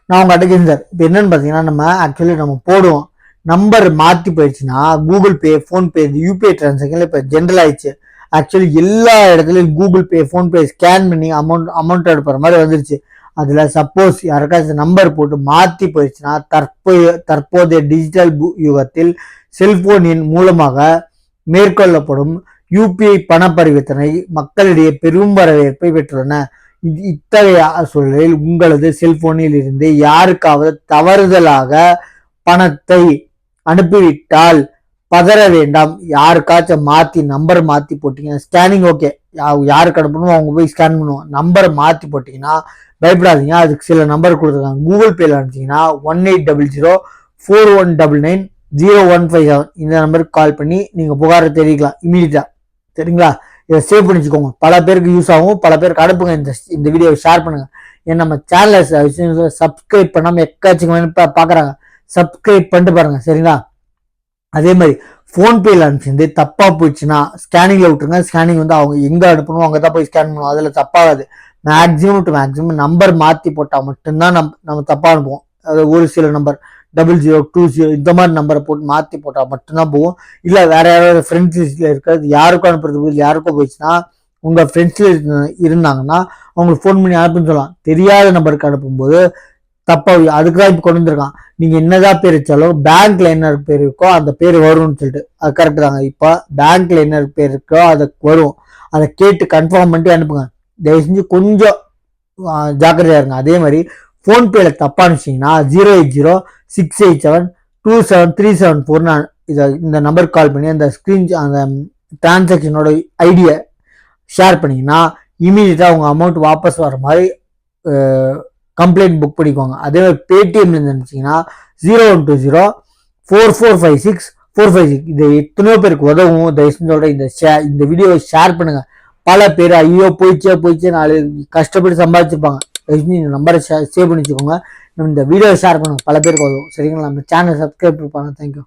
நான் உங்க அட்டைக்கு சார் இப்போ என்னன்னு பார்த்தீங்கன்னா நம்ம ஆக்சுவலி நம்ம போடுவோம் நம்பர் மாற்றி போயிடுச்சுன்னா கூகுள் பே ஃபோன்பே யூபிஐ டிரான்சாக்ஷன்ல இப்போ ஜென்ரல் ஆயிடுச்சு. ஆக்சுவலி எல்லா இடத்துலையும் கூகுள் பே ஃபோன்பே ஸ்கேன் பண்ணி அமௌண்ட் எடுக்கிற மாதிரி வந்துருச்சு. அதில் சப்போஸ் யாருக்காச்சும் நம்பர் போட்டு மாற்றி போயிடுச்சுன்னா தற்போதைய டிஜிட்டல் யுகத்தில் செல்போனின் மூலமாக மேற்கொள்ளப்படும் யூபிஐ பண பரிவர்த்தனை மக்களிடையே பெரும் வரவேற்பை பெற்றுள்ளன. இத்தகைய சூழலில் உங்களது செல்போனில் இருந்து யாருக்காவது தவறுதலாக பணத்தை அனுப்பிவிட்டால் பதற வேண்டாம். யாருக்காச்சும் மாற்றி நம்பர் மாற்றி போட்டிங்கன்னா ஸ்கேனிங் ஓகே, யாருக்கு அனுப்பணும் அவங்க போய் ஸ்கேன் பண்ணுவோம். நம்பரை மாற்றி போட்டிங்கன்னா பயப்படாதீங்க. அதுக்கு சில நம்பர் கொடுத்துருக்காங்க. கூகுள் பேல அனுப்பிச்சிங்கன்னா 180041990157 இந்த நம்பருக்கு கால் பண்ணி நீங்கள் புகாரை தெரிவிக்கலாம் இமீடியட்டா. சரிங்களா? இதை சேவ் பண்ணி வச்சுக்கோங்க. பல பேருக்கு யூஸ் ஆகும். பல பேருக்கு அனுப்புங்க. இந்த வீடியோவை ஷேர் பண்ணுங்க. ஏன்னா நம்ம சேனலை சப்ஸ்கிரைப் பண்ணாமல் எக்காச்சும் பார்க்குறாங்க. சப்ஸ்கிரைப் பண்ணிட்டு பாருங்க. சரிங்களா? அதே மாதிரி ஃபோன்பேல அனுப்பிச்சிருந்து தப்பா போயிடுச்சுன்னா ஸ்கேனிங்ல விட்டுருங்க. ஸ்கேனிங் அவங்க எங்க அனுப்பணும் அங்கே தான் போய் ஸ்கேன் பண்ணுவோம். அதில் தப்பாகாது. மேக்ஸிமம் நம்பர் மாற்றி போட்டால் மட்டும்தான் நம்ம தப்பா அனுப்புவோம். அது ஒரு சில நம்பர் 0020 இந்த மாதிரி நம்பரை போட்டு மாற்றி போட்டால் மட்டும்தான் போகும். இல்லை வேற யாராவது ஃப்ரெண்ட்ஸ் லிஸ்ட்ல இருக்கிறது யாருக்கும் அனுப்புறது யாருக்கும் போயிடுச்சுன்னா உங்க ஃப்ரெண்ட்ஸ்ல இருந்தாங்கன்னா அவங்களுக்கு ஃபோன் பண்ணி அனுப்புன்னு சொல்லலாம். தெரியாத நம்பருக்கு அனுப்பும்போது தப்பா அதுக்குதான் இப்போ கொண்டு வந்திருக்கான். நீங்க என்னதான் பேர் வச்சாலும் பேங்க்ல என்ன பேர் இருக்கோ அந்த பேர் வரும்னு சொல்லிட்டு அது கரெக்ட் தாங்க. இப்போ பேங்க்ல என்ன பேர் இருக்கோ அது வரும். அதை கேட்டு கன்ஃபார்ம் பண்ணிட்டு அனுப்புங்க. தயவு செஞ்சு கொஞ்சம் ஜாக்கிரதையா இருங்க. அதே மாதிரி ஃபோன்பேல தப்பா அனுப்பிச்சிங்கன்னா 08068727374 இந்த நம்பருக்கு கால் பண்ணி அந்த அந்த டிரான்சாக்ஷனோட ஐடியை ஷேர் பண்ணீங்கன்னா இமீடியட்டா உங்க அமௌண்ட் வாபஸ் வர மாதிரி கம்ப்ளைண்ட் புக் பண்ணிக்கோங்க. அதே மாதிரி பேடிஎம்ல இருந்துச்சுன்னா 01204456 இது எத்தனையோ பேருக்கு உதவும். தயவுசெய்து சொல்ற இந்த வீடியோவை ஷேர் பண்ணுங்க. பல பேர் ஐயோ போயிடுச்சே நாலு கஷ்டப்பட்டு சம்பாதிச்சிருப்பாங்க. தயவுசெய்து இந்த நம்பரை சேவ் பண்ணி வச்சுக்கோங்க. இந்த வீடியோவை ஷேர் பண்ணுங்க. பல பேருக்கு உதவும். சரிங்களா? நம்ம சேனல் சப்ஸ்கிரைப் பண்ணுங்க. தேங்க்யூ.